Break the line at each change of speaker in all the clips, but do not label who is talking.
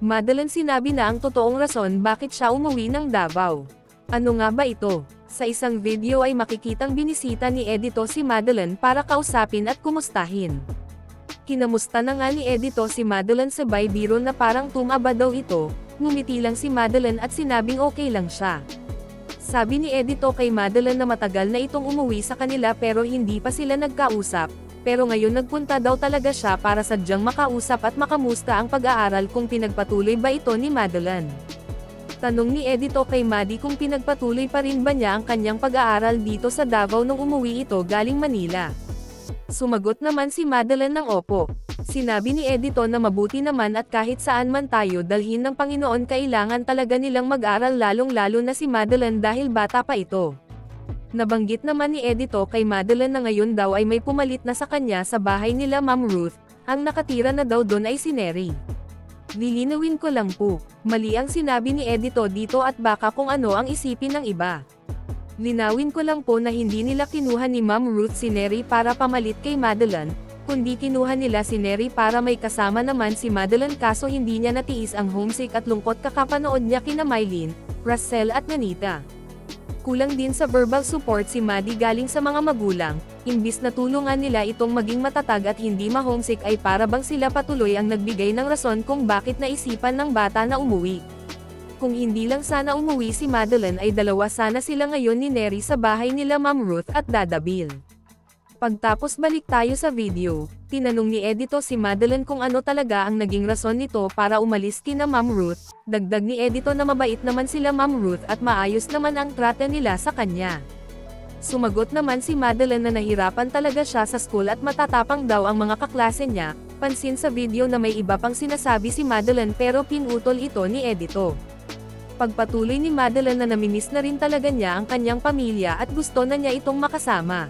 Madalang sinabi na ang totoong rason bakit siya umuwi ng Davao. Ano nga ba ito? Sa isang video ay makikitang binisita ni Edito si Madeline para kausapin at kumustahin. Kinamusta na nga ni Edito si Madeline sabay biro na parang tumaba daw ito, ngumiti lang si Madeline at sinabing okay lang siya. Sabi ni Edito kay Madeline na matagal na itong umuwi sa kanila pero hindi pa sila nagkausap. Pero ngayon nagpunta daw talaga siya para sadyang makausap at makamusta ang pag-aaral kung pinagpatuloy ba ito ni Madeline. Tanong ni Edito kay Maddie kung pinagpatuloy pa rin ba niya ang kanyang pag-aaral dito sa Davao nung umuwi ito galing Manila. Sumagot naman si Madeline ng opo. Sinabi ni Edito na mabuti naman at kahit saan man tayo dalhin ng Panginoon kailangan talaga nilang mag-aral lalong-lalo na si Madeline dahil bata pa ito. Nabanggit naman ni Edito kay Madeline na ngayon daw ay may pumalit na sa kanya sa bahay nila Ma'am Ruth, ang nakatira na daw doon ay si Neri. Lilinawin ko lang po, mali ang sinabi ni Edito dito at baka kung ano ang isipin ng iba. Linawin ko lang po na hindi nila kinuha ni Ma'am Ruth si Neri para pamalit kay Madeline, kundi kinuha nila si Neri para may kasama naman si Madeline kaso hindi niya natiis ang homesick at lungkot kakapanood niya kina Mylene, Russell at Nanita. Kulang din sa verbal support si Maddie galing sa mga magulang, imbis na tulungan nila itong maging matatag at hindi ma-homesick ay para bang sila patuloy ang nagbigay ng rason kung bakit naisipan ng bata na umuwi. Kung hindi lang sana umuwi si Madeline ay dalawa sana sila ngayon ni Neri sa bahay nila Ma'am Ruth at Dada Bill. Pagtapos balik tayo sa video, tinanong ni Edito si Madeline kung ano talaga ang naging rason nito para umalis kina Ma'am Ruth, dagdag ni Edito na mabait naman sila Ma'am Ruth at maayos naman ang trato nila sa kanya. Sumagot naman si Madeline na nahirapan talaga siya sa school at matatapang daw ang mga kaklase niya, pansin sa video na may iba pang sinasabi si Madeline pero pinutol ito ni Edito. Pagpatuloy ni Madeline na namimiss na rin talaga niya ang kanyang pamilya at gusto na niya itong makasama.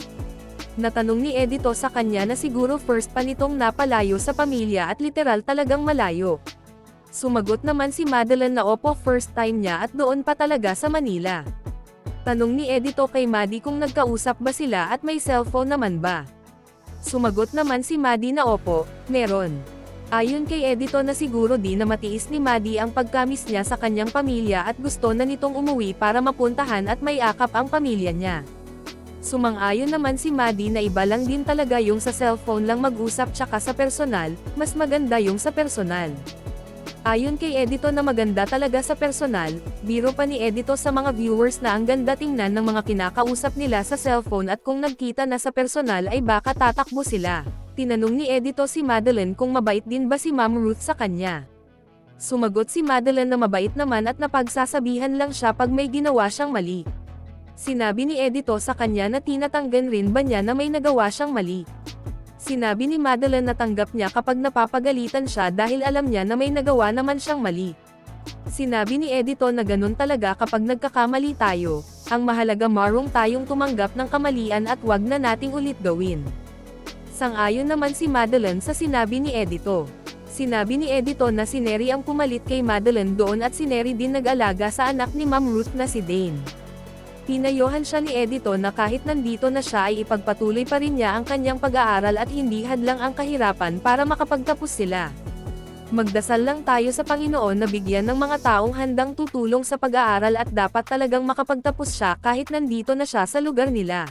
Natanong ni Edito sa kanya na siguro first pa nitong napalayo sa pamilya at literal talagang malayo. Sumagot naman si Madeline na opo first time niya at doon pa talaga sa Manila. Tanong ni Edito kay Maddie kung nagkausap ba sila at may cellphone naman ba. Sumagot naman si Maddie na opo, meron. Ayon kay Edito na siguro di na matiis ni Maddie ang pagkamis niya sa kanyang pamilya at gusto na nitong umuwi para mapuntahan at may akap ang pamilya niya. Sumang-ayon naman si Maddie na iba lang din talaga yung sa cellphone lang mag-usap tsaka sa personal, mas maganda yung sa personal. Ayon kay Edito na maganda talaga sa personal, biro pa ni Edito sa mga viewers na ang ganda tingnan ng mga kinakausap nila sa cellphone at kung nagkita na sa personal ay baka tatakbo sila. Tinanong ni Edito si Madeline kung mabait din ba si Ma'am Ruth sa kanya. Sumagot si Madeline na mabait naman at napagsasabihan lang siya pag may ginawa siyang mali. Sinabi ni Edito sa kanya na tinatanggan rin ba niya na may nagawa siyang mali. Sinabi ni Madeline na tanggap niya kapag napapagalitan siya dahil alam niya na may nagawa naman siyang mali. Sinabi ni Edito na ganun talaga kapag nagkakamali tayo, ang mahalaga marunong tayong tumanggap ng kamalian at wag na nating ulit gawin. Sang-ayon naman si Madeline sa sinabi ni Edito. Sinabi ni Edito na si Neri ang pumalit kay Madeline doon at si Neri din nag-alaga sa anak ni Ma'am Ruth na si Dane. Pinayohan siya ni Edito na kahit nandito na siya ay ipagpatuloy pa rin niya ang kanyang pag-aaral at hindi hadlang ang kahirapan para makapagtapos sila. Magdasal lang tayo sa Panginoon na bigyan ng mga taong handang tutulong sa pag-aaral at dapat talagang makapagtapos siya kahit nandito na siya sa lugar nila.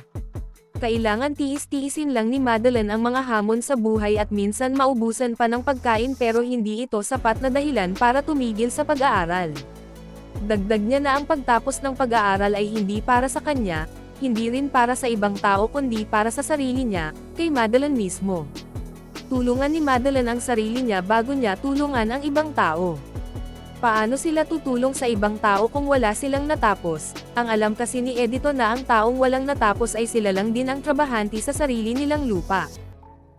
Kailangan tiis-tiisin lang ni Madeline ang mga hamon sa buhay at minsan maubusan pa ng pagkain pero hindi ito sapat na dahilan para tumigil sa pag-aaral. Dagdag niya na ang pagtapos ng pag-aaral ay hindi para sa kanya, hindi rin para sa ibang tao kundi para sa sarili niya, kay Madeline mismo. Tulungan ni Madeline ang sarili niya bago niya tulungan ang ibang tao. Paano sila tutulong sa ibang tao kung wala silang natapos? Ang alam kasi ni Edito na ang taong walang natapos ay sila lang din ang trabahante sa sarili nilang lupa.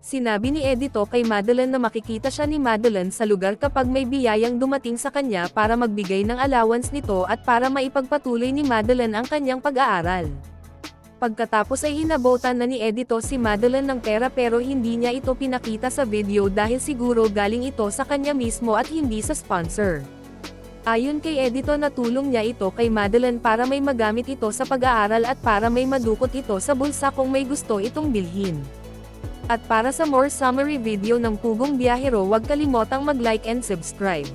Sinabi ni Edito kay Madeline na makikita siya ni Madeline sa lugar kapag may biyayang dumating sa kanya para magbigay ng allowance nito at para maipagpatuloy ni Madeline ang kanyang pag-aaral. Pagkatapos ay hinabotan na ni Edito si Madeline ng pera pero hindi niya ito pinakita sa video dahil siguro galing ito sa kanya mismo at hindi sa sponsor. Ayon kay Edito na tulong niya ito kay Madeline para may magamit ito sa pag-aaral at para may madukot ito sa bulsa kung may gusto itong bilhin. At para sa more summary video ng Pugong Biyahero, huwag kalimotang mag-like and subscribe.